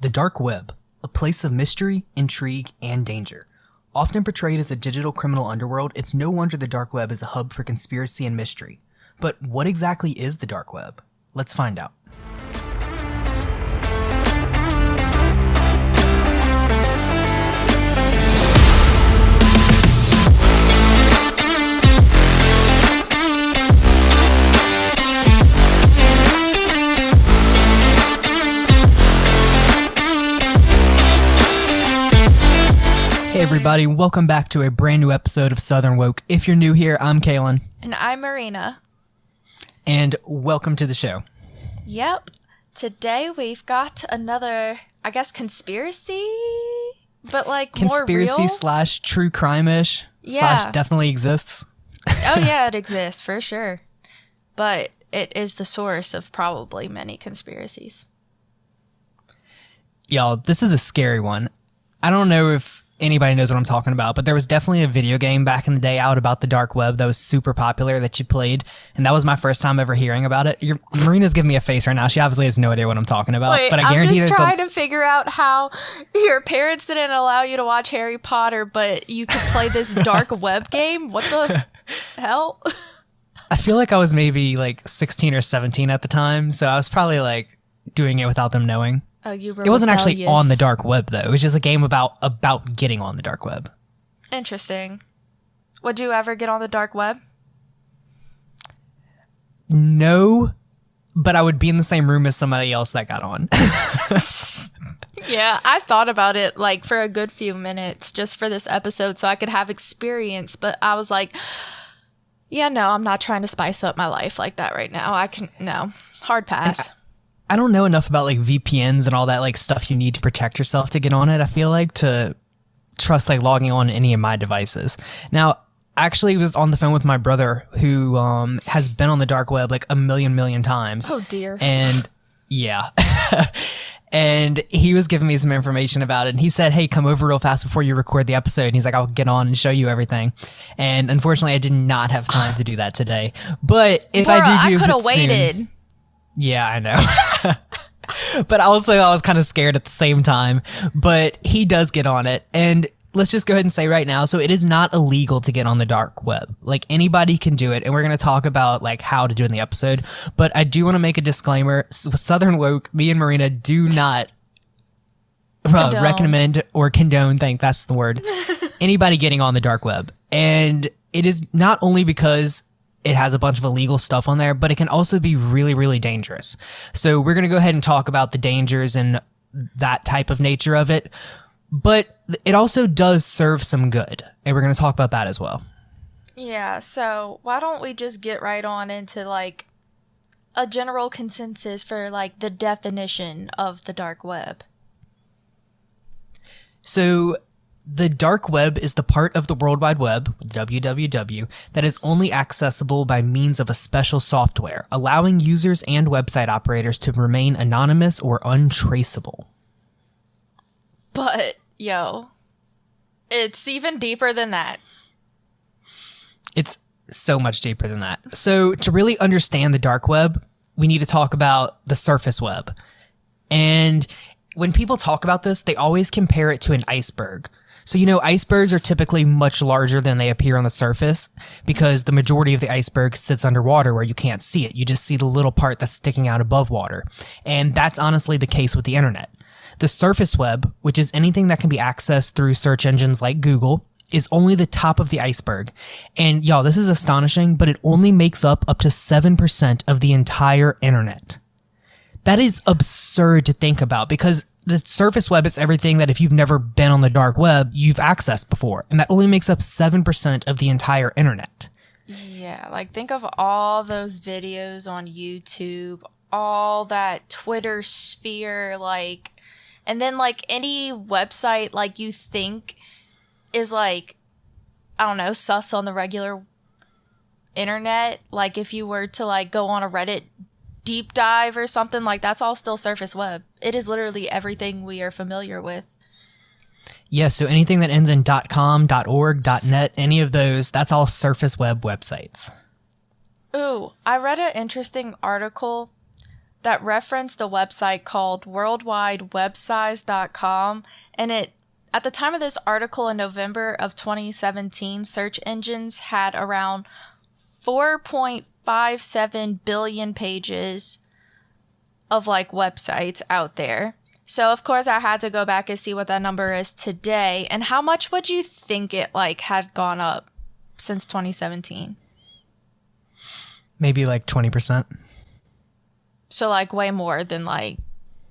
The dark web, a place of mystery, intrigue, and danger. Often portrayed as a digital criminal underworld, it's no wonder the dark web is a hub for conspiracy and mystery. But what exactly is the dark web? Let's find out. Hey everybody, welcome back to a brand new episode of Southern Woke. If you're new here, I'm Kalan. And I'm Marena. And welcome to the show. Yep. Today we've got another, I guess, conspiracy? But like more real? Conspiracy slash true crime-ish slash definitely exists. Oh yeah, it exists for sure. But it is the source of probably many conspiracies. Y'all, this is a scary one. I don't know if anybody knows what I'm talking about, but there was definitely a video game back in the day out about the dark web that was super popular that you played, and that was my first time ever hearing about it. Marina's giving me a face right now. She obviously has no idea what I'm talking about. Wait, but I guarantee I'm just trying to figure out how your parents didn't allow you to watch Harry Potter, but you could play this dark web game? What the hell? I feel like I was maybe like 16 or 17 at the time, so I was probably like doing it without them knowing. Oh, you were It wasn't rebellious. actually on the dark web, though. It was just a game about getting on the dark web. Interesting. Would you ever get on the dark web? No, but I would be in the same room as somebody else that got on. Yeah, I thought about it like for a good few minutes just for this episode so I could have experience, but I was like, yeah, no, I'm not trying to spice up my life like that right now. Hard pass. I don't know enough about like VPNs and all that like stuff you need to protect yourself to get on it, I feel like, to trust like logging on any of my devices. Now, I actually was on the phone with my brother who has been on the dark web like a million times. Oh dear. And yeah. And he was giving me some information about it, and he said, hey, come over real fast before you record the episode. And he's like, I'll get on and show you everything. And unfortunately, I did not have time to do that today. But if I do I could have it soon, waited. yeah, I know. But also, I was kind of scared at the same time. But he does get on it. And let's just go ahead and say right now, so it is not illegal to get on the dark web. Like, anybody can do it. And we're going to talk about, like, how to do it in the episode. But I do want to make a disclaimer. Southern Woke, me and Marena do not recommend or condone, that's the word, anybody getting on the dark web. And it is not only because it has a bunch of illegal stuff on there, but it can also be really, really dangerous. So we're going to go ahead and talk about the dangers and that type of nature of it. But it also does serve some good. And we're going to talk about that as well. Yeah, so why don't we just get right on into like a general consensus for like the definition of the dark web? So the dark web is the part of the World Wide Web, www, that is only accessible by means of a special software, allowing users and website operators to remain anonymous or untraceable. But, yo, it's even deeper than that. It's so much deeper than that. So to really understand the dark web, we need to talk about the surface web. And when people talk about this, they always compare it to an iceberg. So, you know, icebergs are typically much larger than they appear on the surface because the majority of the iceberg sits underwater where you can't see it. You just see the little part that's sticking out above water. And that's honestly the case with the internet. The surface web, which is anything that can be accessed through search engines like Google, is only the top of the iceberg. And y'all, this is astonishing, but it only makes up to 7% of the entire internet. That is absurd to think about because the surface web is everything that if you've never been on the dark web, you've accessed before. And that only makes up 7% of the entire internet. Yeah, like think of all those videos on YouTube, all that Twitter sphere, like, and then like any website like you think is like, I don't know, sus on the regular internet. Like if you were to like go on a Reddit deep dive or something, like that's all still surface web. It is literally everything we are familiar with. Yeah, so anything that ends in .com, .org, .net, any of those, that's all surface web websites. Ooh, I read an interesting article that referenced a website called worldwidewebsize.com, and at the time of this article in November of 2017, search engines had around 4.57 billion pages of like websites out there. So of course I had to go back and see what that number is today. And how much would you think it like had gone up since 2017? Maybe like 20%. So like way more than like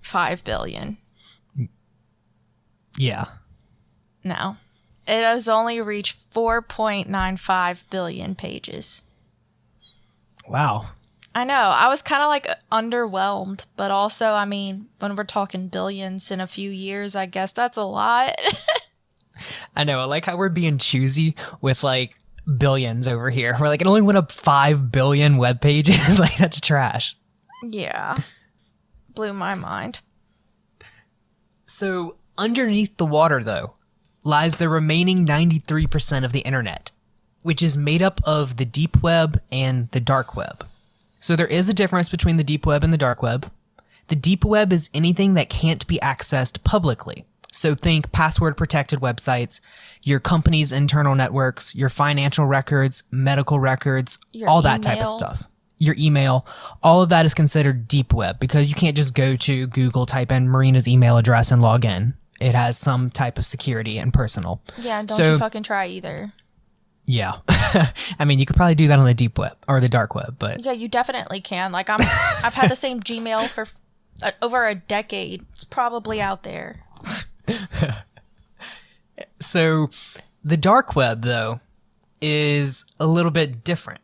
5 billion. Yeah. No. It has only reached 4.95 billion pages. Wow. I know. I was kind of like underwhelmed, but also, I mean, when we're talking billions in a few years, I guess that's a lot. I know. I like how we're being choosy with like billions over here. We're like, it only went up 5 billion web pages. Like, that's trash. Yeah. Blew my mind. So, underneath the water, though, lies the remaining 93% of the internet, which is made up of the deep web and the dark web. So there is a difference between the deep web and the dark web. The deep web is anything that can't be accessed publicly. So think password protected websites, your company's internal networks, your financial records, medical records, all that type of stuff. Your email, all of that is considered deep web because you can't just go to Google, type in Marena's email address and log in. It has some type of security and personal. Yeah, and don't you fucking try either. Yeah. I mean, you could probably do that on the deep web or the dark web, but yeah, you definitely can. Like I've had the same Gmail for over a decade. It's probably out there. So the dark web, though, is a little bit different.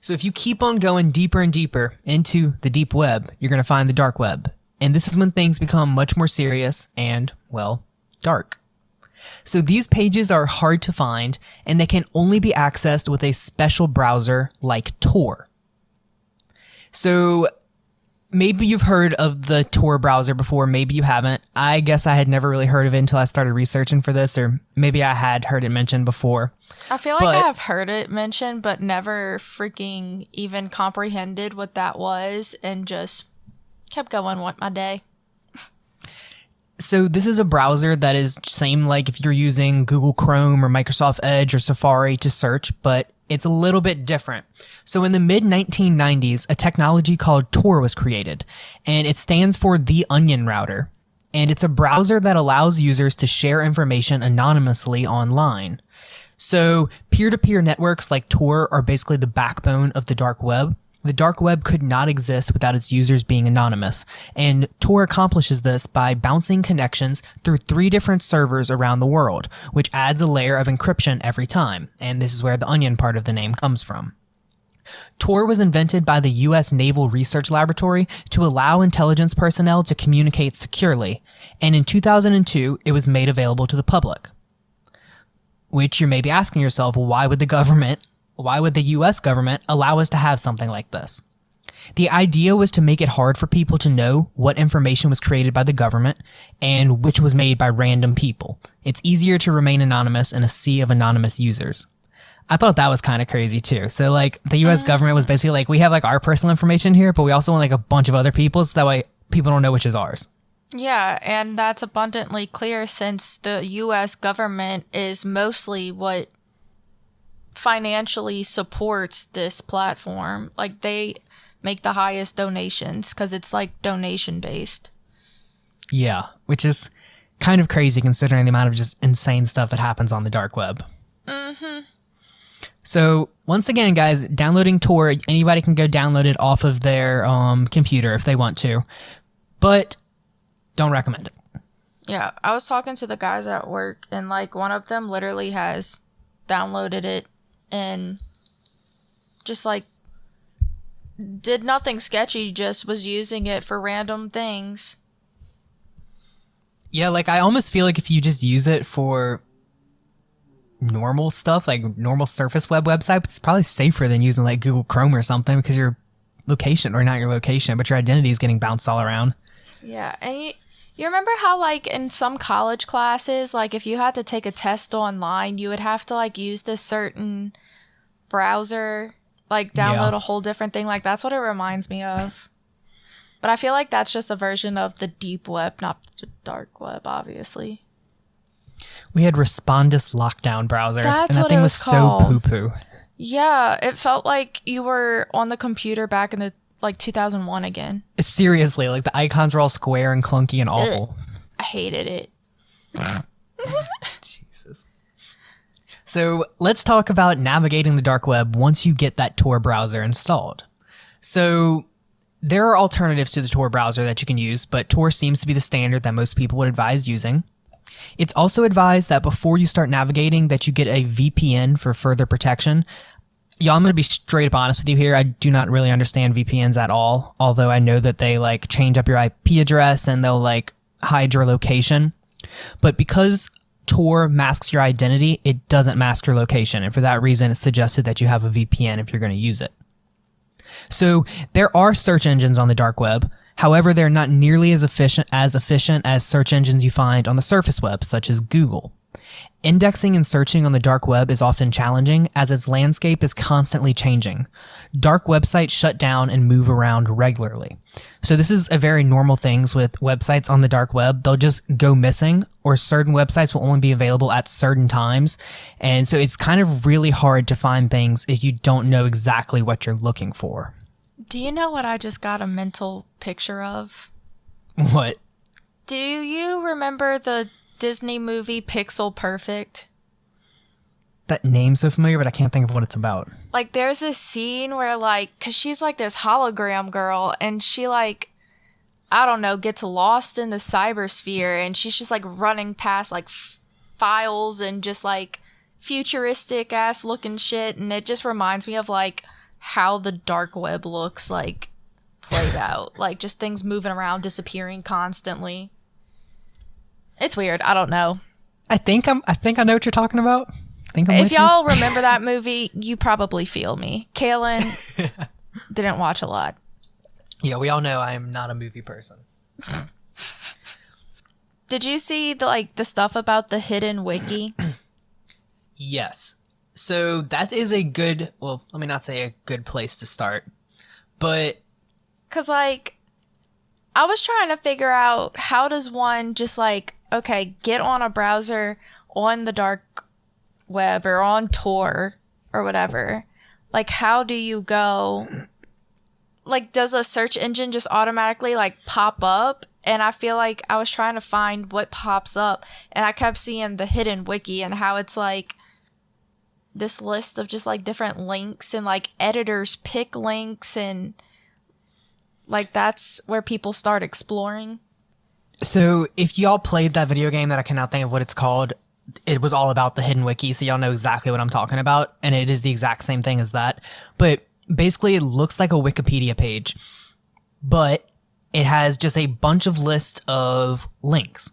So if you keep on going deeper and deeper into the deep web, you're going to find the dark web. And this is when things become much more serious and, well, dark. So these pages are hard to find, and they can only be accessed with a special browser like Tor. So maybe you've heard of the Tor browser before, maybe you haven't. I guess I had never really heard of it until I started researching for this, or maybe I had heard it mentioned before. I feel like I have heard it mentioned, but never freaking even comprehended what that was, and just kept going with my day. So this is a browser that is same like if you're using Google Chrome or Microsoft Edge or Safari to search, but it's a little bit different. So in the mid-1990s, a technology called Tor was created, and it stands for the Onion Router. And it's a browser that allows users to share information anonymously online. So peer-to-peer networks like Tor are basically the backbone of the dark web. The dark web could not exist without its users being anonymous, and Tor accomplishes this by bouncing connections through 3 different servers around the world, which adds a layer of encryption every time, and this is where the onion part of the name comes from. Tor was invented by the U.S. Naval Research Laboratory to allow intelligence personnel to communicate securely, and in 2002, it was made available to the public. Which you may be asking yourself, why would the U.S. government allow us to have something like this? The idea was to make it hard for people to know what information was created by the government and which was made by random people. It's easier to remain anonymous in a sea of anonymous users. I thought that was kind of crazy too. So like the U.S. government was basically like, we have like our personal information here, but we also want like a bunch of other people's, so that way people don't know which is ours. Yeah, and that's abundantly clear since the U.S. government is mostly what financially supports this platform. Like they make the highest donations because it's like donation based. Yeah, which is kind of crazy considering the amount of just insane stuff that happens on the dark web. Mm-hmm. So once again, guys, downloading Tor, anybody can go download it off of their computer if they want to, but don't recommend it. Yeah, I was talking to the guys at work, and like one of them literally has downloaded it and just like did nothing sketchy, just was using it for random things. Yeah, like I almost feel like if you just use it for normal stuff, like normal surface web websites, it's probably safer than using like Google Chrome or something because your location, or not your location, but your identity is getting bounced all around. Yeah, and you remember how like in some college classes, like if you had to take a test online, you would have to like use this certain browser, like download a whole different thing. Like that's what it reminds me of. But I feel like that's just a version of the deep web, not the dark web, obviously. We had Respondus Lockdown browser, That's and that what thing it was was so called. poo-poo. Yeah, it felt like you were on the computer back in the 2001 again. Seriously, like the icons were all square and clunky and awful. I hated it. Jesus. So let's talk about navigating the dark web once you get that Tor browser installed. So there are alternatives to the Tor browser that you can use, but Tor seems to be the standard that most people would advise using. It's also advised that before you start navigating that you get a VPN for further protection. Y'all, I'm going to be straight up honest with you here. I do not really understand VPNs at all, although I know that they like change up your IP address and they'll like hide your location. But because Tor masks your identity, it doesn't mask your location. And for that reason, it's suggested that you have a VPN if you're going to use it. So there are search engines on the dark web. However, they're not nearly as efficient as search engines you find on the surface web, such as Google. Indexing and searching on the dark web is often challenging as its landscape is constantly changing. Dark websites shut down and move around regularly. So this is a very normal thing with websites on the dark web. They'll just go missing, or certain websites will only be available at certain times. And so it's kind of really hard to find things if you don't know exactly what you're looking for. Do you know what I just got a mental picture of? What? Do you remember the Disney movie Pixel Perfect? That name's so familiar, but I can't think of what it's about. Like, there's this scene where, like, because she's, like, this hologram girl, and she, like, I don't know, gets lost in the cybersphere, and she's just, like, running past, like, files and just, like, futuristic-ass looking shit, and it just reminds me of, like, how the dark web looks, like, played out. Like, just things moving around, disappearing constantly. It's weird. I don't know. I think I know what you're talking about. If y'all remember that movie, you probably feel me. Kalan didn't watch a lot. Yeah, we all know I am not a movie person. Did you see the stuff about the hidden wiki? Yes. So that is a good, well, let me not say a good place to start, but... Because, like, I was trying to figure out how does one just, like, okay, get on a browser on the dark web or on Tor or whatever. Like, how do you go... Like, does a search engine just automatically, like, pop up? And I feel like I was trying to find what pops up, and I kept seeing the hidden wiki and how it's, like, this list of just, like, different links and, like, editors pick links and, like, that's where people start exploring. So if y'all played that video game that I cannot think of what it's called, it was all about the hidden wiki, so y'all know exactly what I'm talking about, and it is the exact same thing as that. But basically, it looks like a Wikipedia page, but it has just a bunch of lists of links.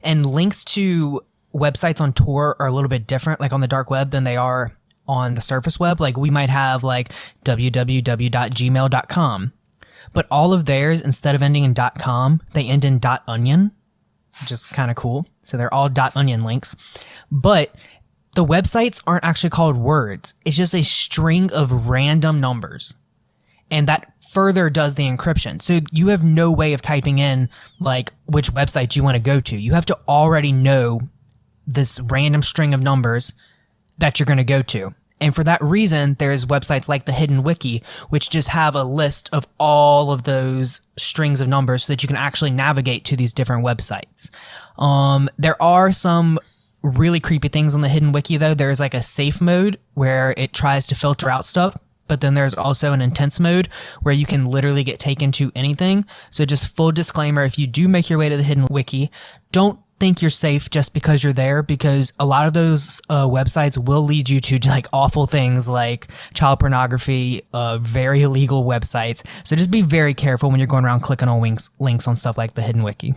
And links to websites on Tor are a little bit different, like on the dark web, than they are on the surface web. Like, we might have, like, www.gmail.com. But all of theirs, instead of ending in .com, they end in .onion, which is kind of cool. So they're all .onion links. But the websites aren't actually called words. It's just a string of random numbers. And that further does the encryption. So you have no way of typing in, like, which website you want to go to. You have to already know this random string of numbers that you're going to go to. And for that reason, there's websites like the Hidden Wiki, which just have a list of all of those strings of numbers so that you can actually navigate to these different websites. There are some really creepy things on the Hidden Wiki, though. There's like a safe mode where it tries to filter out stuff, but then there's also an intense mode where you can literally get taken to anything. So just full disclaimer, if you do make your way to the Hidden Wiki, don't think you're safe just because you're there, because a lot of those websites will lead you to like awful things like child pornography, very illegal websites. So just be very careful when you're going around clicking on links on stuff like the Hidden Wiki.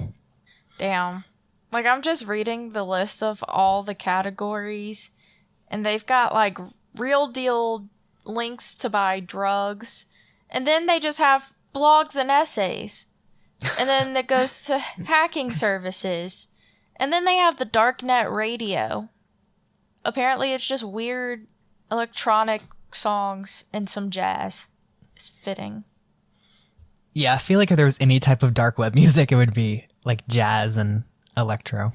Damn. Like, I'm just reading the list of all the categories, and they've got like real deal links to buy drugs, and then they just have blogs and essays, and then it goes to hacking services. And then they have the darknet radio. Apparently it's just weird electronic songs and some jazz. It's fitting. Yeah, I feel like if there was any type of dark web music, it would be like jazz and electro.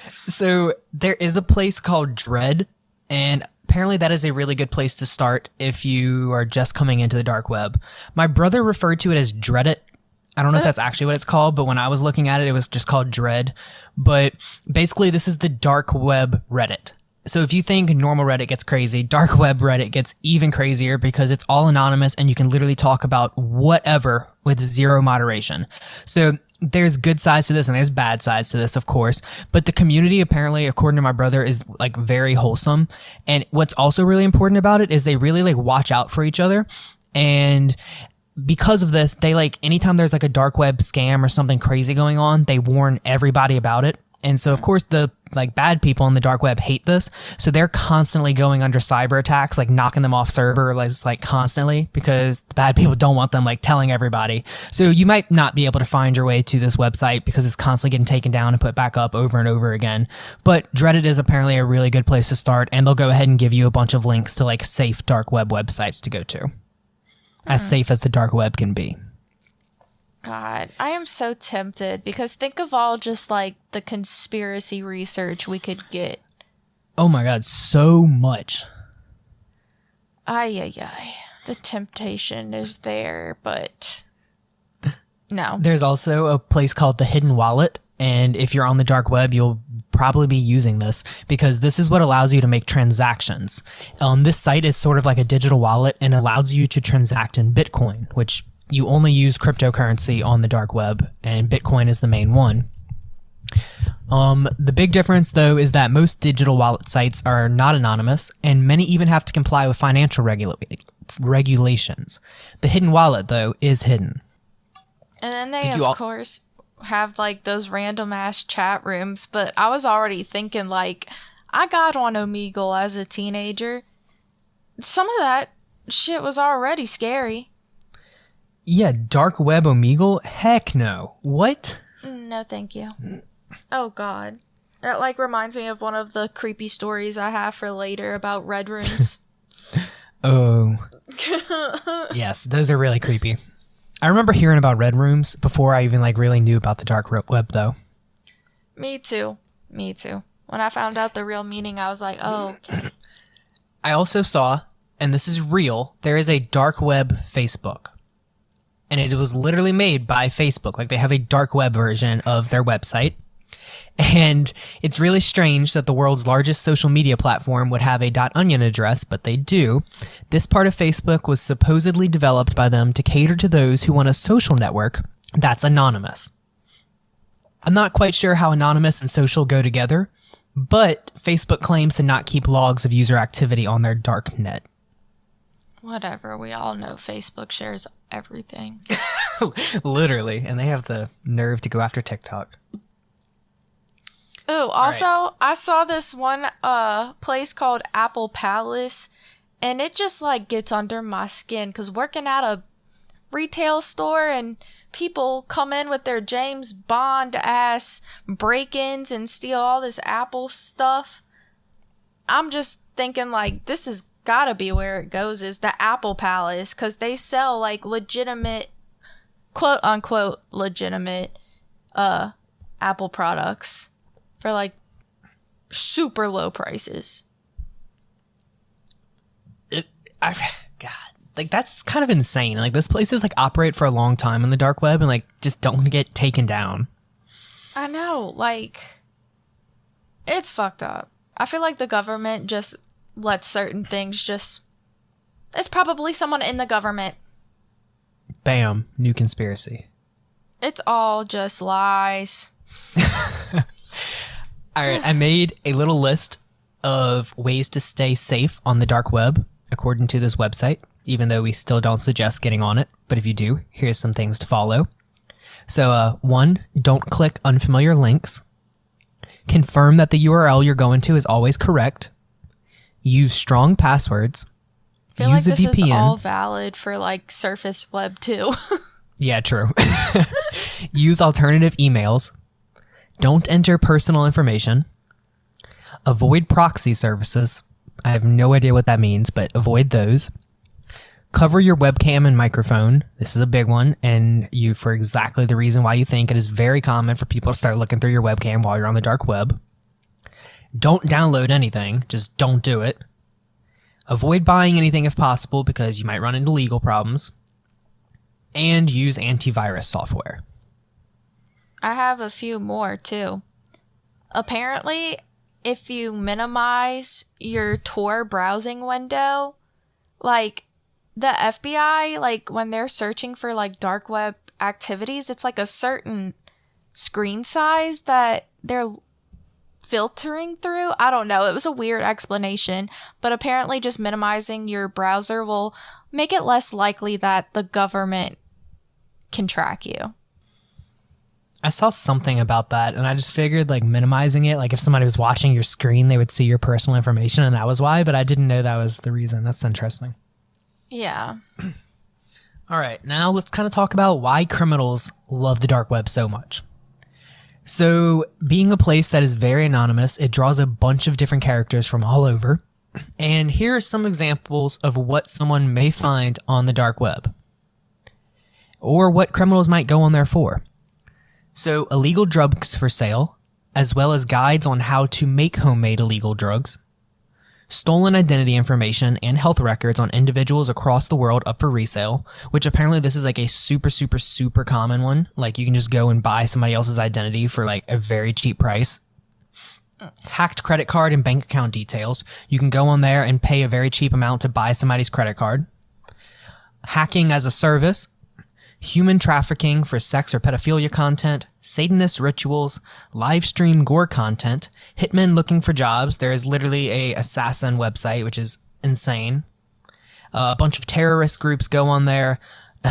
So there is a place called Dread, and apparently that is a really good place to start if you are just coming into the dark web. My brother referred to it as Dreadit. I don't know if that's actually what it's called, but when I was looking at it, it was just called Dread. But basically, this is the dark web Reddit. So if you think normal Reddit gets crazy, dark web Reddit gets even crazier because it's all anonymous and you can literally talk about whatever with zero moderation. So there's good sides to this and there's bad sides to this, of course. But the community, apparently, according to my brother, is like very wholesome. And what's also really important about it is they really like watch out for each other. And because of this, they like anytime there's like a dark web scam or something crazy going on, they warn everybody about it. And so, of course, the like bad people on the dark web hate this. So they're constantly going under cyber attacks, like knocking them off server, like constantly, because the bad people don't want them like telling everybody. So you might not be able to find your way to this website because it's constantly getting taken down and put back up over and over again. But Reddit is apparently a really good place to start, and they'll go ahead and give you a bunch of links to like safe dark web websites to go to. As safe as the dark web can be. God, I am so tempted because think of all just like the conspiracy research we could get. Oh my God, so much. Ay. The temptation is there, but no. There's also a place called the Hidden Wallet. And if you're on the dark web, you'll probably be using this because this is what allows you to make transactions. This site is sort of like a digital wallet and allows you to transact in Bitcoin, which you only use cryptocurrency on the dark web, and Bitcoin is the main one. The big difference, though, is that most digital wallet sites are not anonymous, and many even have to comply with financial regulations. The Hidden Wallet, though, is hidden. And then they, of course, have like those random ass chat rooms, but I was already thinking like, I got on Omegle as a teenager. Some of that shit was already scary. Yeah, dark web Omegle? Heck no. What? No, thank you. Oh, God. That, like, reminds me of one of the creepy stories I have for later about red rooms. Oh. Yes, those are really creepy. I remember hearing about red rooms before I even, like, really knew about the dark web, though. Me too. When I found out the real meaning, I was like, oh, okay. I also saw, and this is real, there is a dark web Facebook. And it was literally made by Facebook. Like, they have a dark web version of their website. And it's really strange that the world's largest social media platform would have a .onion address, but they do. This part of Facebook was supposedly developed by them to cater to those who want a social network that's anonymous. I'm not quite sure how anonymous and social go together, but Facebook claims to not keep logs of user activity on their dark net. Whatever, we all know Facebook shares everything. Literally, and they have the nerve to go after TikTok. Oh, also, right. I saw this one place called Apple Palace, and it just like gets under my skin because working at a retail store and people come in with their James Bond ass break-ins and steal all this Apple stuff. I'm just thinking like this is gotta be where it goes is the Apple Palace because they sell like legitimate, quote unquote legitimate Apple products for like super low prices. God, like that's kind of insane. Like those places like operate for a long time on the dark web and like just don't get taken down. I know, like it's fucked up. I feel like the government just lets certain things just... It's probably someone in the government. Bam. New conspiracy. It's all just lies. Alright, I made a little list of ways to stay safe on the dark web, according to this website, even though we still don't suggest getting on it. But if you do, here's some things to follow. So, 1, don't click unfamiliar links. Confirm that the URL you're going to is always correct. Use strong passwords. I feel use like this VPN. Is all valid for like Surface Web too. Yeah, true. Use alternative emails. Don't enter personal information. Avoid proxy services. I have no idea what that means, but avoid those. Cover your webcam and microphone. This is a big one, and you for exactly the reason why you think it is very common for people to start looking through your webcam while you're on the dark web. Don't download anything. Just don't do it. Avoid buying anything if possible because you might run into legal problems. And use antivirus software. I have a few more too. Apparently, if you minimize your Tor browsing window, like the FBI, like when they're searching for like dark web activities, it's like a certain screen size that they're filtering through. I don't know. It was a weird explanation, but apparently just minimizing your browser will make it less likely that the government can track you. I saw something about that, and I just figured like minimizing it, like if somebody was watching your screen, they would see your personal information, and that was why, but I didn't know that was the reason. That's interesting. Yeah. All right, now let's kind of talk about why criminals love the dark web so much. So, being a place that is very anonymous, it draws a bunch of different characters from all over. And here are some examples of what someone may find on the dark web, or what criminals might go on there for. So, illegal drugs for sale, as well as guides on how to make homemade illegal drugs, stolen identity information and health records on individuals across the world up for resale, which apparently this is like a super, super, super common one. Like you can just go and buy somebody else's identity for like a very cheap price. Hacked credit card and bank account details. You can go on there and pay a very cheap amount to buy somebody's credit card. Hacking as a service. Human trafficking for sex or pedophilia content, Satanist rituals, live stream gore content, hitmen looking for jobs. There is literally a assassin website, which is insane. A bunch of terrorist groups go on there.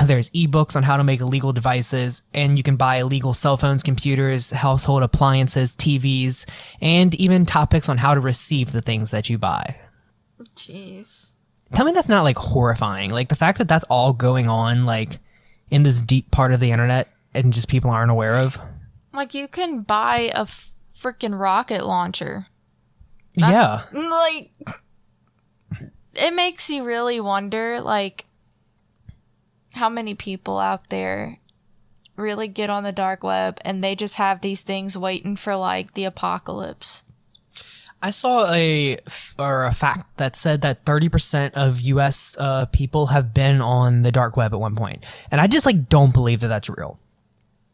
There's ebooks on how to make illegal devices, and you can buy illegal cell phones, computers, household appliances, TVs, and even topics on how to receive the things that you buy. Jeez. Tell me that's not like horrifying. Like the fact that that's all going on, like in this deep part of the internet and just people aren't aware of. Like you can buy a freaking rocket launcher. Yeah. Like it makes you really wonder like how many people out there really get on the dark web and they just have these things waiting for like the apocalypse. I saw a fact that said that 30% of U.S. People have been on the dark web at one point. And I just, like, don't believe that that's real.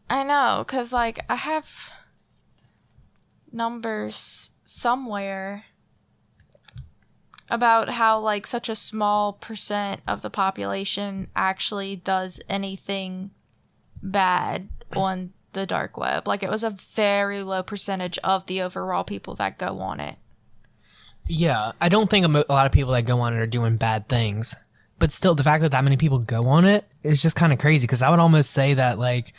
I know, because, like, I have numbers somewhere about how, like, such a small percent of the population actually does anything bad on the dark web. Like, it was a very low percentage of the overall people that go on it. Yeah, I don't think a lot of people that go on it are doing bad things. But still, the fact that that many people go on it is just kind of crazy, because I would almost say that, like,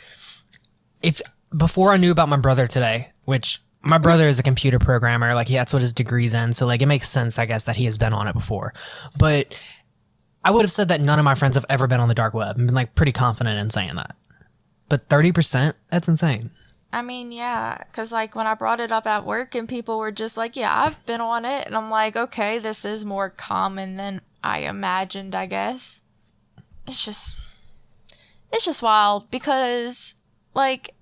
if before I knew about my brother today, which my brother is a computer programmer, like, that's what his degree's in, so, like, it makes sense, I guess, that he has been on it before. But I would have said that none of my friends have ever been on the dark web and been, like, pretty confident in saying that. But 30%? That's insane. I mean, yeah, because, like, when I brought it up at work and people were just like, yeah, I've been on it. And I'm like, okay, this is more common than I imagined, I guess. It's just wild because, like,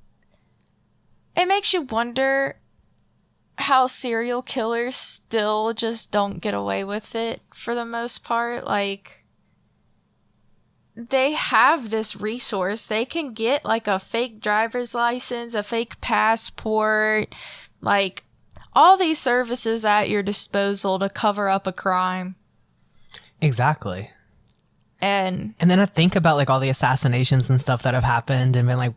it makes you wonder how serial killers still just don't get away with it for the most part. Like, they have this resource. They can get like a fake driver's license, a fake passport, like all these services at your disposal to cover up a crime. Exactly. And then I think about like all the assassinations and stuff that have happened and been like,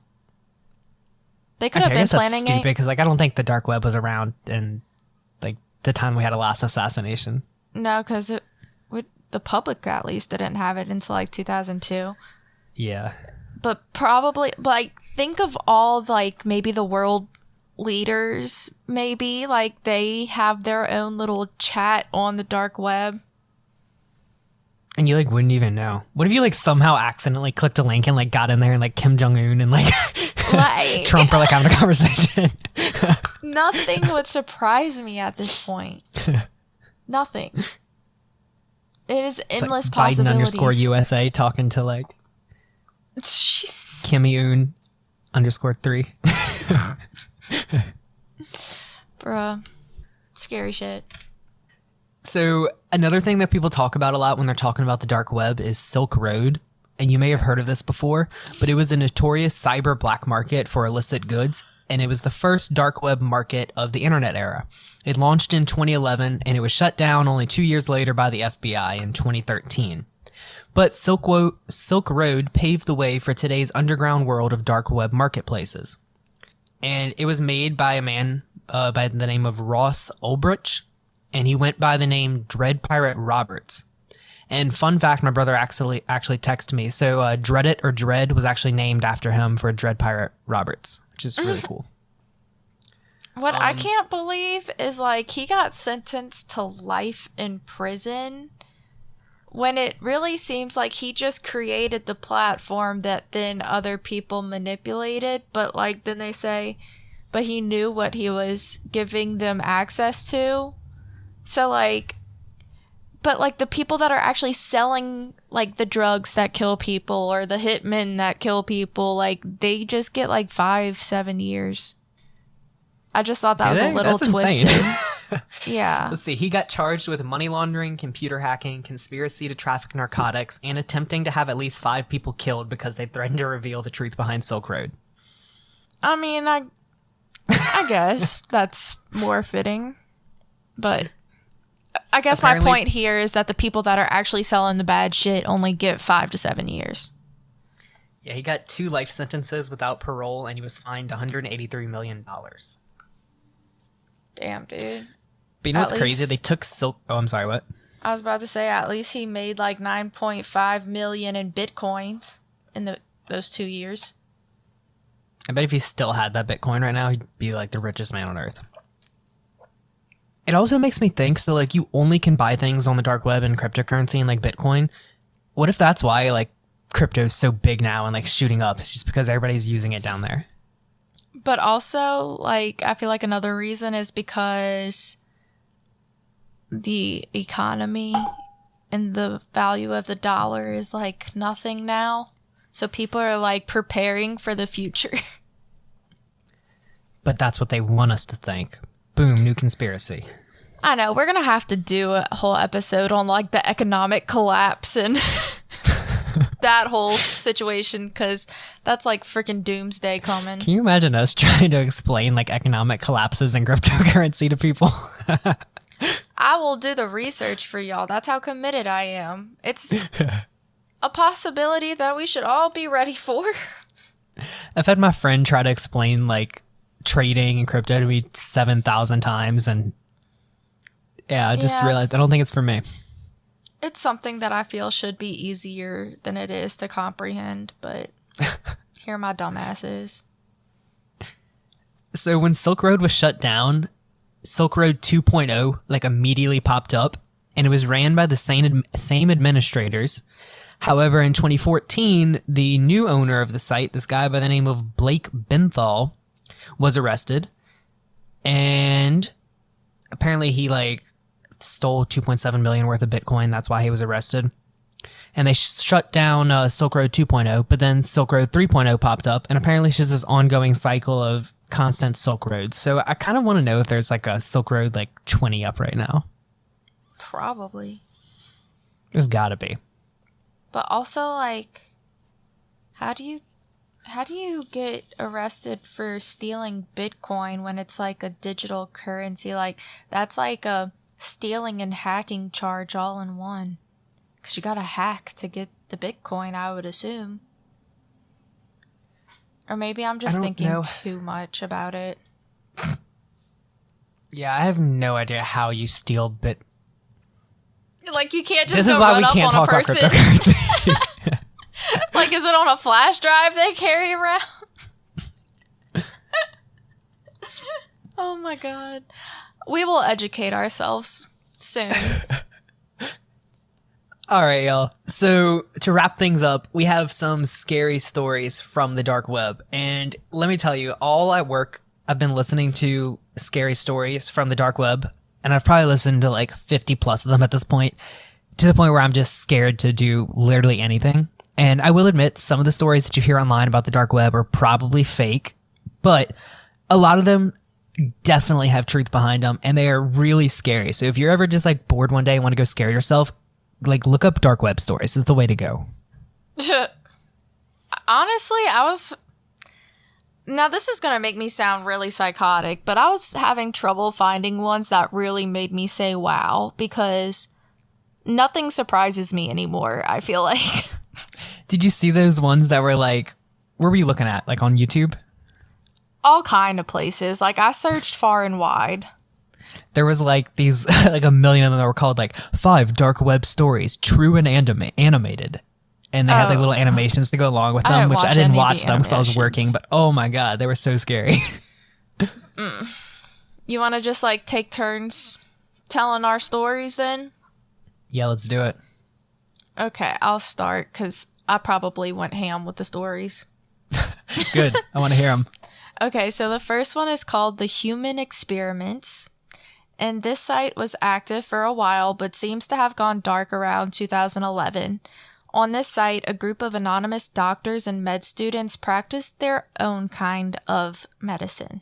they could have been planning that's stupid because like I don't think the dark web was around in like the time we had a last assassination. No, because the public at least didn't have it until like 2002. Yeah. But probably like think of all like maybe the world leaders, maybe like they have their own little chat on the dark web. And you like wouldn't even know. What if you like somehow accidentally clicked a link and like got in there and like Kim Jong-un and like Trump are like having a conversation? Nothing would surprise me at this point. Nothing. It is It's endless like Biden possibilities. _USA talking to like Jeez. Kim Un _3. Bruh. Scary shit. So another thing that people talk about a lot when they're talking about the dark web is Silk Road. And you may have heard of this before, but it was a notorious cyber black market for illicit goods. And it was the first dark web market of the internet era. It launched in 2011 and it was shut down only 2 years later by the FBI in 2013. But Silk Road paved the way for today's underground world of dark web marketplaces. And it was made by a man by the name of Ross Ulbricht, and he went by the name Dread Pirate Roberts. And fun fact, my brother actually texted me. So Dreadit or Dread was actually named after him for Dread Pirate Roberts, which is really cool. What I can't believe is, like, he got sentenced to life in prison when it really seems like he just created the platform that then other people manipulated. But, like, then they say, but he knew what he was giving them access to. So, like, but, like, the people that are actually selling, like, the drugs that kill people or the hitmen that kill people, like, they just get, like, 5-7 years. I just thought that was a little That's twisted. insane. Yeah. Let's see. He got charged with money laundering, computer hacking, conspiracy to traffic narcotics, and attempting to have at least 5 people killed because they threatened to reveal the truth behind Silk Road. I mean, I guess that's more fitting. But I guess my point here is that the people that are actually selling the bad shit only get 5 to 7 years. Yeah, he got 2 life sentences without parole, and he was fined $183 million. Damn, dude. But you know what's crazy? They took Silk... Oh, I'm sorry, what? I was about to say, at least he made like 9.5 million in bitcoins in those 2 years. I bet if he still had that Bitcoin right now, he'd be like the richest man on earth. It also makes me think, so like you only can buy things on the dark web and cryptocurrency and like Bitcoin. What if that's why like crypto's so big now and like shooting up? It's just because everybody's using it down there. But also, like, I feel like another reason is because the economy and the value of the dollar is like nothing now. So people are like preparing for the future. But that's what they want us to think. Boom, new conspiracy. I know. We're going to have to do a whole episode on like the economic collapse and that whole situation, because that's like freaking doomsday coming. Can you imagine us trying to explain like economic collapses and cryptocurrency to people? I will do the research for y'all. That's how committed I am. It's a possibility that we should all be ready for. I've had my friend try to explain like trading and crypto to me 7,000 times, and yeah, I just realized I don't think it's for me. It's something that I feel should be easier than it is to comprehend, but here my dumb ass is. So when Silk Road was shut down, Silk Road 2.0 like immediately popped up, and it was ran by the same administrators. However, in 2014, the new owner of the site, this guy by the name of Blake Benthall, was arrested, and apparently he like stole 2.7 million worth of Bitcoin. That's why he was arrested. And they shut down Silk Road 2.0, but then Silk Road 3.0 popped up, and apparently it's just this ongoing cycle of constant Silk Roads. So I kind of want to know if there's like a Silk Road like 20 up right now. Probably. There's gotta be. But also, like, how do you get arrested for stealing Bitcoin when it's like a digital currency? Like, that's like a stealing and hacking charge all in one. Because you gotta hack to get the Bitcoin, I would assume. Or maybe I'm just thinking too much about it. Yeah, I have no idea how you steal Like, you can't just This go is why run we up can't on talk a about person. cryptocurrency. Like, is it on a flash drive they carry around? Oh my god. We will educate ourselves soon. All right, y'all. So to wrap things up, we have some scary stories from the dark web. And let me tell you, all at work, I've been listening to scary stories from the dark web. And I've probably listened to like 50 plus of them at this point. to the point where I'm just scared to do literally anything. And I will admit, some of the stories that you hear online about the dark web are probably fake, but a lot of them definitely have truth behind them, and they are really scary. So if you're ever just like bored one day and want to go scare yourself, like look up dark web stories. Is the way to go. Honestly, now this is going to make me sound really psychotic, but I was having trouble finding ones that really made me say wow, because nothing surprises me anymore, I feel like. Did you see those ones that were like, where were you looking at? Like on YouTube? All kind of places. Like I searched far and wide. There was like these, like a million of them that were called like 5 dark web stories, true and animated. And they had like little animations to go along with them, which I didn't watch them because I was working, but oh my God, they were so scary. You want to just like take turns telling our stories then? Yeah, let's do it. Okay, I'll start because I probably went ham with the stories. Good. I want to hear them. Okay, so the first one is called The Human Experiments. And this site was active for a while, but seems to have gone dark around 2011. On this site, a group of anonymous doctors and med students practiced their own kind of medicine.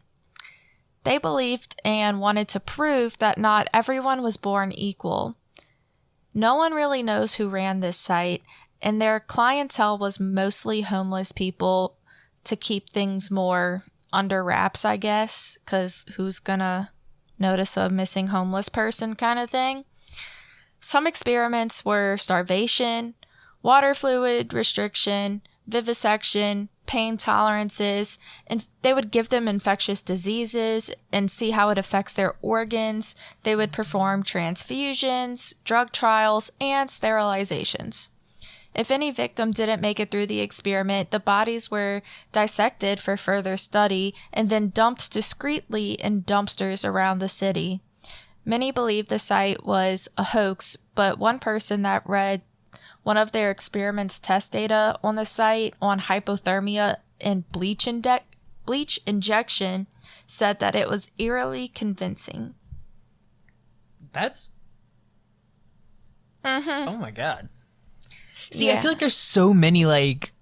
They believed and wanted to prove that not everyone was born equal. No one really knows who ran this site, and their clientele was mostly homeless people to keep things more under wraps, I guess, because who's gonna notice a missing homeless person kind of thing. Some experiments were starvation, water fluid restriction, vivisection, pain tolerances, and they would give them infectious diseases and see how it affects their organs. They would perform transfusions, drug trials, and sterilizations. If any victim didn't make it through the experiment, the bodies were dissected for further study and then dumped discreetly in dumpsters around the city. Many believe the site was a hoax, but one person that read one of their experiments test data on the site on hypothermia and bleach injection said that it was eerily convincing. That's... Mm-hmm. Oh my God. See, Yeah. I feel like there's so many like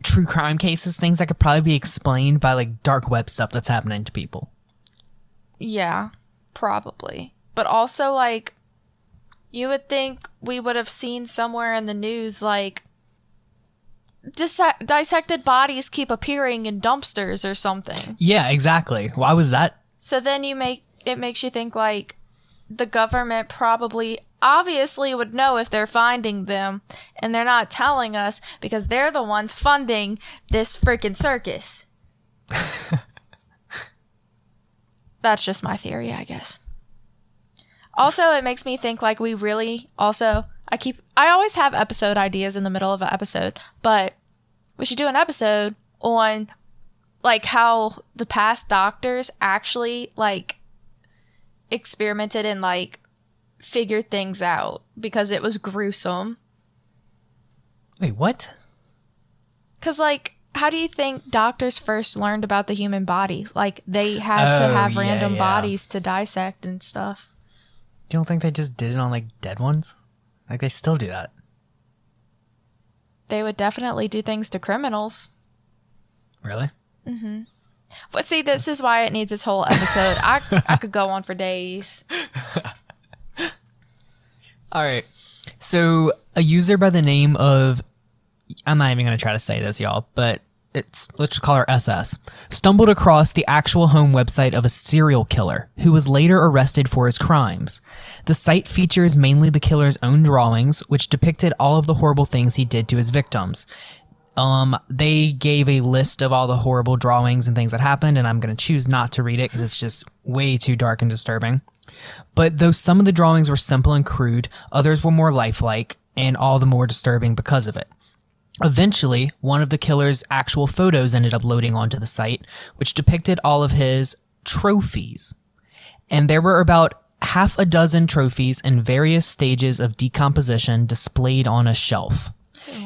true crime cases, things that could probably be explained by like dark web stuff that's happening to people. Yeah, probably. But also, like, you would think we would have seen somewhere in the news, like, dissected bodies keep appearing in dumpsters or something. Yeah, exactly. Why was that? So then it makes you think, like, the government probably obviously would know if they're finding them, and they're not telling us because they're the ones funding this freaking circus. That's just my theory, I guess. Also, it makes me think like we really also, I always have episode ideas in the middle of an episode, but we should do an episode on like how the past doctors actually like experimented and like figured things out because it was gruesome. Wait, what? Because like, how do you think doctors first learned about the human body? Like they had to have random bodies to dissect and stuff. You don't think they just did it on like dead ones? Like they still do that. They would definitely do things to criminals. Really? Mm-hmm. But see, this is why it needs this whole episode. I could go on for days. All right. So a user by the name of, I'm not even going to try to say this, y'all, but let's just call her SS, stumbled across the actual home website of a serial killer who was later arrested for his crimes. The site features mainly the killer's own drawings, which depicted all of the horrible things he did to his victims. They gave a list of all the horrible drawings and things that happened, and I'm going to choose not to read it because it's just way too dark and disturbing. But though some of the drawings were simple and crude, others were more lifelike and all the more disturbing because of it. Eventually, one of the killer's actual photos ended up loading onto the site, which depicted all of his trophies. And there were about half a dozen trophies in various stages of decomposition displayed on a shelf.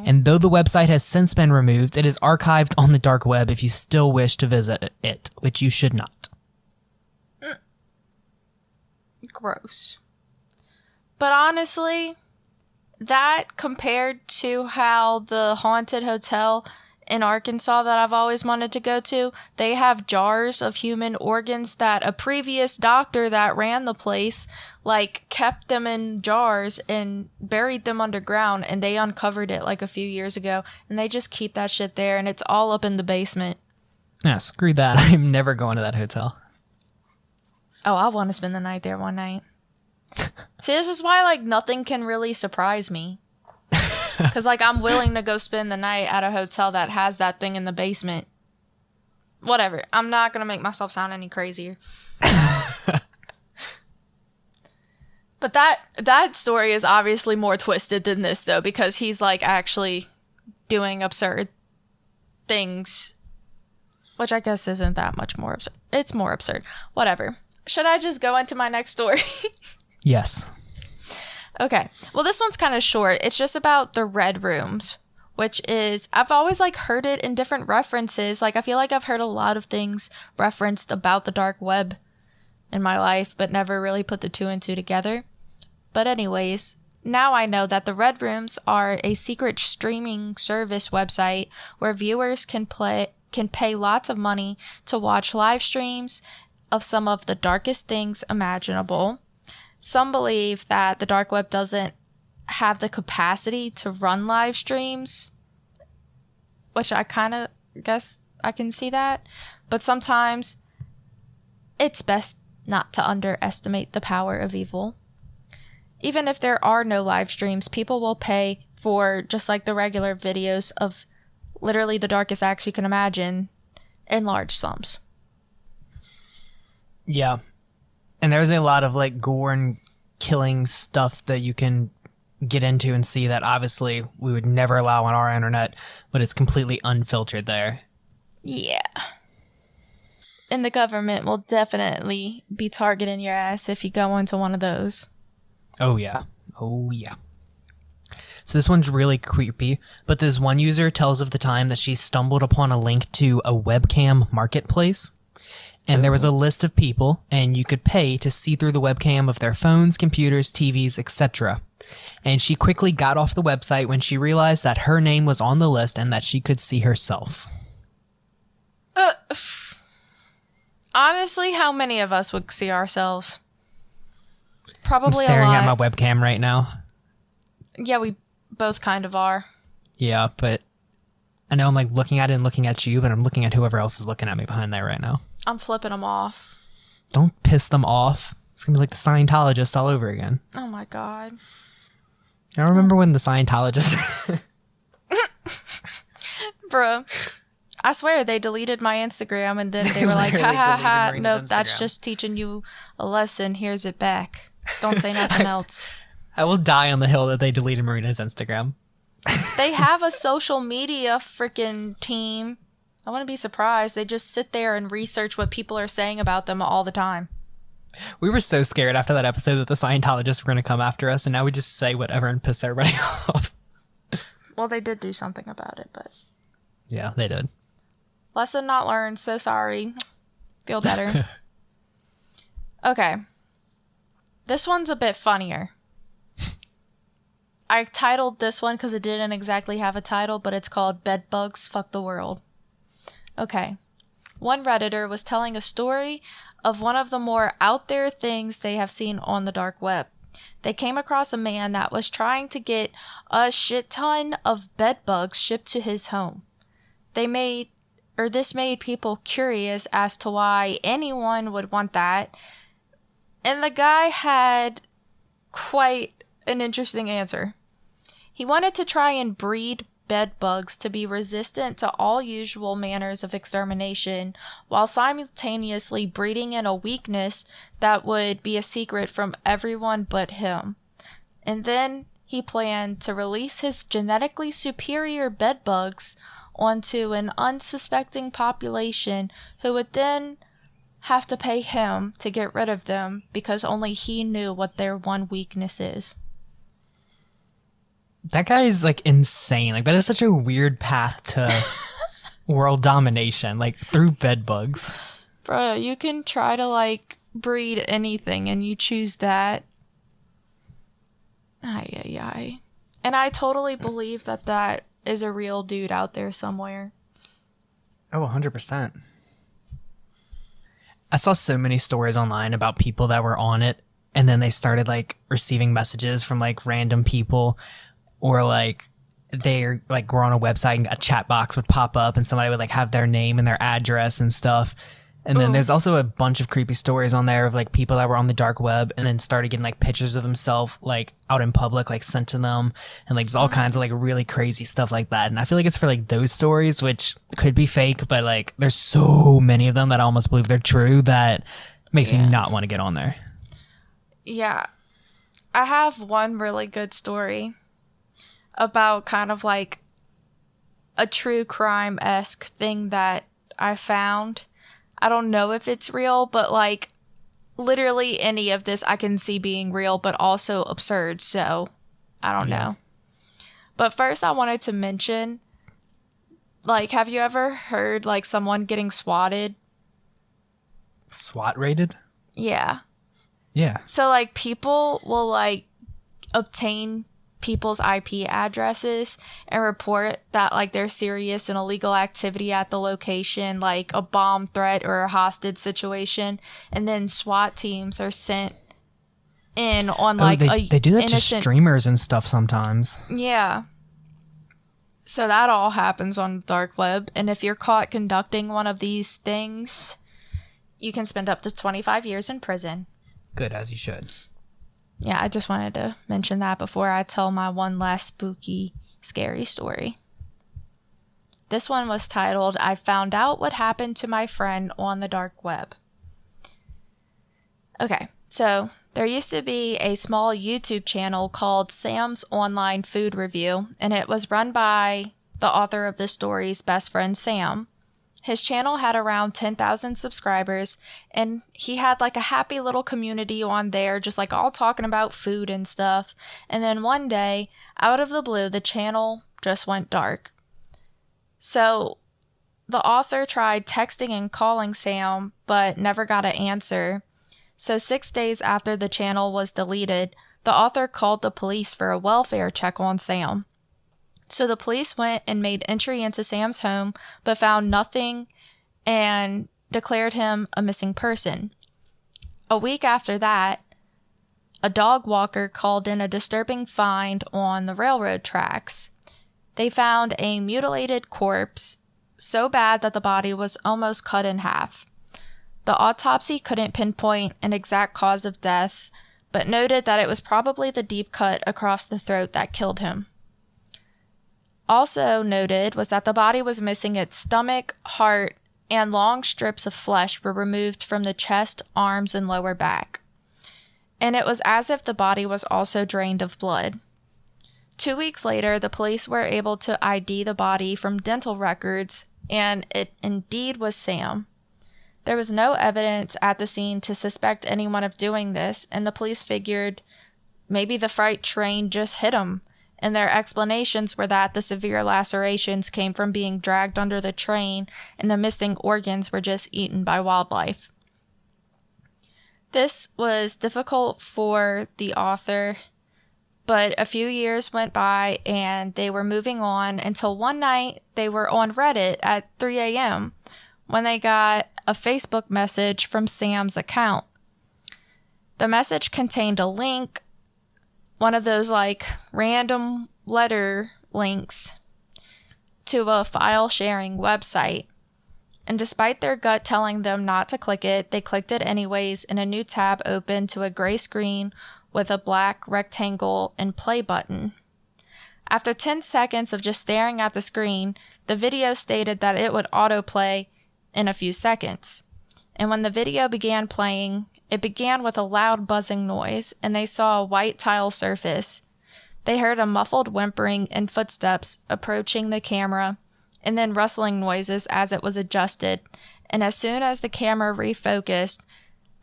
And though the website has since been removed, it is archived on the dark web if you still wish to visit it, which you should not. Gross. But honestly, that compared to how the haunted hotel in Arkansas that I've always wanted to go to, they have jars of human organs that a previous doctor that ran the place, like, kept them in jars and buried them underground, and they uncovered it, like, a few years ago, and they just keep that shit there, and it's all up in the basement. Yeah, screw that. I'm never going to that hotel. Oh, I want to spend the night there one night. See, this is why, like, nothing can really surprise me. Because, like, I'm willing to go spend the night at a hotel that has that thing in the basement. Whatever. I'm not going to make myself sound any crazier. But that story is obviously more twisted than this, though, because he's, like, actually doing absurd things. Which I guess isn't that much more absurd. It's more absurd. Whatever. Should I just go into my next story? Yes. Okay. Well, this one's kind of short. It's just about the Red Rooms, which is, I've always, like, heard it in different references. Like, I feel like I've heard a lot of things referenced about the dark web in my life, but never really put the two and two together. But anyways, now I know that the Red Rooms are a secret streaming service website where viewers can pay lots of money to watch live streams of some of the darkest things imaginable. Some believe that the dark web doesn't have the capacity to run live streams, which I kind of guess I can see that. But sometimes it's best not to underestimate the power of evil. Even if there are no live streams, people will pay for just like the regular videos of literally the darkest acts you can imagine in large sums. Yeah. And there's a lot of, like, gore and killing stuff that you can get into and see that obviously we would never allow on our internet, but it's completely unfiltered there. Yeah. And the government will definitely be targeting your ass if you go into one of those. Oh, yeah. Oh, yeah. So this one's really creepy, but this one user tells of the time that she stumbled upon a link to a webcam marketplace. And there was a list of people, and you could pay to see through the webcam of their phones, computers, TVs, etc. And she quickly got off the website when she realized that her name was on the list and that she could see herself. Honestly, how many of us would see ourselves? Probably I'm staring a lot. at my webcam right now. Yeah, we both kind of are. Yeah, but I know I'm, like, looking at it and looking at you, but I'm looking at whoever else is looking at me behind that right now. I'm flipping them off. Don't piss them off. It's gonna be like the Scientologist all over again. Oh my god. I remember when the Scientologist... Bruh. I swear they deleted my Instagram and then they were like, ha ha ha, nope, that's just teaching you a lesson. Here's it back. Don't say nothing else. I will die on the hill that they deleted Marina's Instagram. They have a social media freaking team. I wouldn't be surprised. They just sit there and research what people are saying about them all the time. We were so scared after that episode that the Scientologists were going to come after us, and now we just say whatever and piss everybody off. Well, they did do something about it, but... Yeah, they did. Lesson not learned. So sorry. Feel better. Okay. This one's a bit funnier. I titled this one because it didn't exactly have a title, but it's called Bedbugs Fuck the World. Okay. One Redditor was telling a story of one of the more out there things they have seen on the dark web. They came across a man that was trying to get a shit ton of bedbugs shipped to his home. This made people curious as to why anyone would want that. And the guy had quite an interesting answer. He wanted to try and breed bed bugs to be resistant to all usual manners of extermination, while simultaneously breeding in a weakness that would be a secret from everyone but him. And then he planned to release his genetically superior bed bugs onto an unsuspecting population who would then have to pay him to get rid of them because only he knew what their one weakness is. That guy is, like, insane. Like, that is such a weird path to world domination, like, through bed bugs. Bro, you can try to, like, breed anything and you choose that. Ay. And I totally believe that that is a real dude out there somewhere. Oh, 100%. I saw so many stories online about people that were on it, and then they started like receiving messages from like random people, or like they like were on a website and a chat box would pop up and somebody would like have their name and their address and stuff. And then there's also a bunch of creepy stories on there of like people that were on the dark web and then started getting like pictures of themselves like out in public, like sent to them, and like there's all kinds of like really crazy stuff like that. And I feel like it's for like those stories, which could be fake, but like there's so many of them that I almost believe they're true that makes me not want to get on there. Yeah. I have one really good story about kind of like a true crime-esque thing that I found. I don't know if it's real, but like literally any of this I can see being real, but also absurd. So I don't know. But first I wanted to mention, like, have you ever heard like someone getting swatted? SWAT rated? Yeah. Yeah. So like people will like obtain people's IP addresses and report that like there's serious and illegal activity at the location, like a bomb threat or a hostage situation, and then SWAT teams are sent in on like they do that innocent... to streamers and stuff sometimes. Yeah. So that all happens on the dark web, and if you're caught conducting one of these things, you can spend up to 25 years in prison. Good, as you should. Yeah, I just wanted to mention that before I tell my one last spooky, scary story. This one was titled, I Found Out What Happened to My Friend on the Dark Web. Okay, so there used to be a small YouTube channel called Sam's Online Food Review, and it was run by the author of the story's best friend, Sam. His channel had around 10,000 subscribers, and he had like a happy little community on there, just like all talking about food and stuff. And then one day, out of the blue, the channel just went dark. So the author tried texting and calling Sam, but never got an answer. So 6 days after the channel was deleted, the author called the police for a welfare check on Sam. So the police went and made entry into Sam's home, but found nothing and declared him a missing person. A week after that, a dog walker called in a disturbing find on the railroad tracks. They found a mutilated corpse, so bad that the body was almost cut in half. The autopsy couldn't pinpoint an exact cause of death, but noted that it was probably the deep cut across the throat that killed him. Also noted was that the body was missing its stomach, heart, and long strips of flesh were removed from the chest, arms, and lower back. And it was as if the body was also drained of blood. 2 weeks later, the police were able to ID the body from dental records, and it indeed was Sam. There was no evidence at the scene to suspect anyone of doing this, and the police figured maybe the freight train just hit him. And their explanations were that the severe lacerations came from being dragged under the train and the missing organs were just eaten by wildlife. This was difficult for the author, but a few years went by and they were moving on until one night they were on Reddit at 3 a.m. when they got a Facebook message from Sam's account. The message contained a link, one of those like random letter links to a file sharing website. And despite their gut telling them not to click it, they clicked it anyways, and a new tab opened to a gray screen with a black rectangle and play button. After 10 seconds of just staring at the screen, the video stated that it would autoplay in a few seconds. And when the video began playing, it began with a loud buzzing noise, and they saw a white tile surface. They heard a muffled whimpering and footsteps approaching the camera, and then rustling noises as it was adjusted. And as soon as the camera refocused,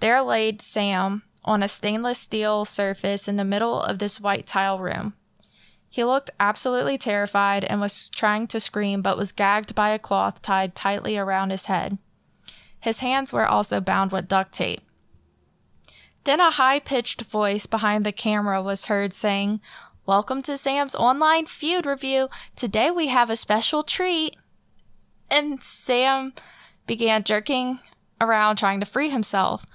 there laid Sam on a stainless steel surface in the middle of this white tile room. He looked absolutely terrified and was trying to scream, but was gagged by a cloth tied tightly around his head. His hands were also bound with duct tape. Then a high-pitched voice behind the camera was heard saying, welcome to Sam's online feud review. Today we have a special treat. And Sam began jerking around trying to free himself.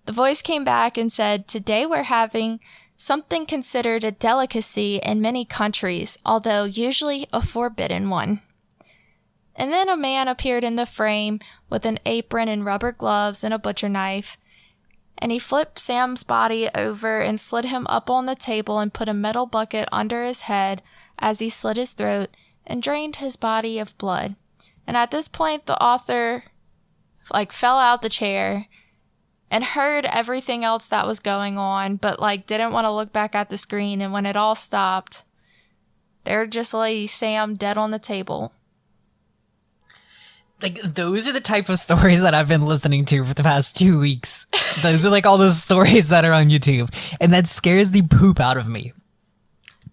The voice came back and said, today we're having something considered a delicacy in many countries, although usually a forbidden one. And then a man appeared in the frame with an apron and rubber gloves and a butcher knife. And he flipped Sam's body over and slid him up on the table and put a metal bucket under his head as he slit his throat and drained his body of blood. And at this point, the author, fell out the chair and heard everything else that was going on, but, didn't want to look back at the screen. And when it all stopped, there just lay Sam dead on the table. Those are the type of stories that I've been listening to for the past 2 weeks. Those are all those stories that are on YouTube. And that scares the poop out of me.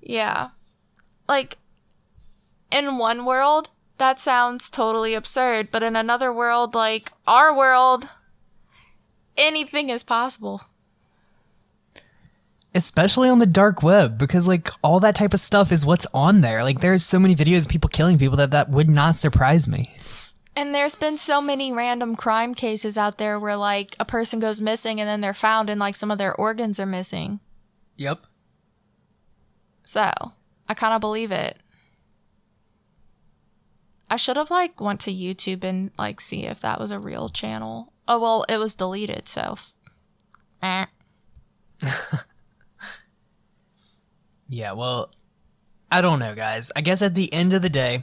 Yeah. In one world, that sounds totally absurd. But in another world, our world, anything is possible. Especially on the dark web, because all that type of stuff is what's on there. There's so many videos of people killing people that would not surprise me. And there's been so many random crime cases out there where, a person goes missing and then they're found and, some of their organs are missing. Yep. So, I kind of believe it. I should have, went to YouTube and, see if that was a real channel. Oh, well, it was deleted, so. Yeah, well, I don't know, guys. I guess at the end of the day,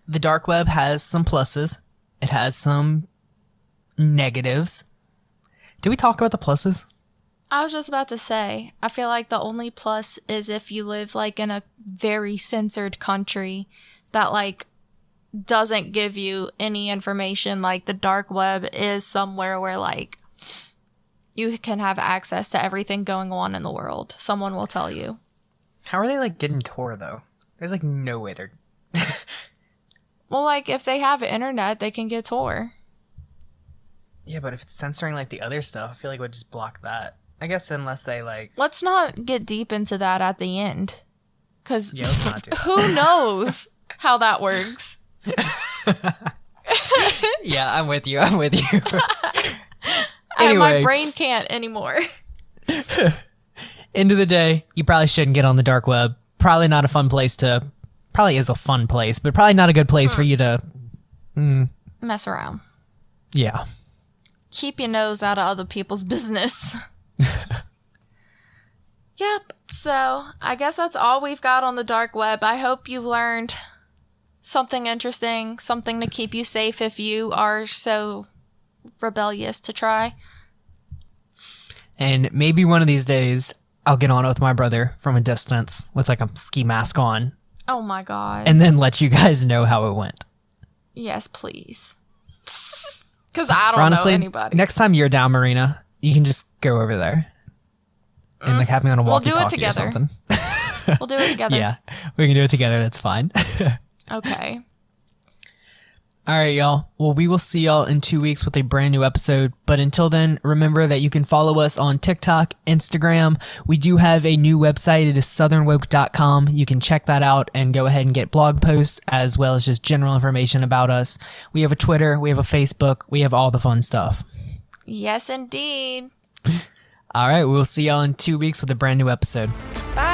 the dark web has some pluses. It has some negatives. Did we talk about the pluses? I was just about to say, I feel like the only plus is if you live, in a very censored country that, doesn't give you any information. The dark web is somewhere where, you can have access to everything going on in the world. Someone will tell you. How are they, getting Tor, though? There's, no way they're... Well, if they have internet, they can get Tor. Yeah, but if it's censoring, the other stuff, I feel it would just block that. I guess unless they, Let's not get deep into that at the end. Because yeah, let's not do that. Who knows how that works? Yeah, I'm with you. Anyway. My brain can't anymore. End of the day, you probably shouldn't get on the dark web. Probably not a fun place to... Probably is a fun place, but probably not a good place for you to... Mess around. Yeah. Keep your nose out of other people's business. Yep, so I guess that's all we've got on the dark web. I hope you've learned something interesting, something to keep you safe if you are so rebellious to try. And maybe one of these days, I'll get on it with my brother from a distance with a ski mask on. Oh my god. And then let you guys know how it went. Yes, please. Because I don't know anybody. Next time you're down, Marena, you can just go over there. And have me on a walkie-talkie or something. We'll do it together. Yeah, we can do it together. That's fine. Okay. All right, y'all. Well, we will see y'all in 2 weeks with a brand new episode. But until then, remember that you can follow us on TikTok, Instagram. We do have a new website. It is southernwoke.com. You can check that out and go ahead and get blog posts as well as just general information about us. We have a Twitter. We have a Facebook. We have all the fun stuff. Yes, indeed. All right. We'll see y'all in 2 weeks with a brand new episode. Bye.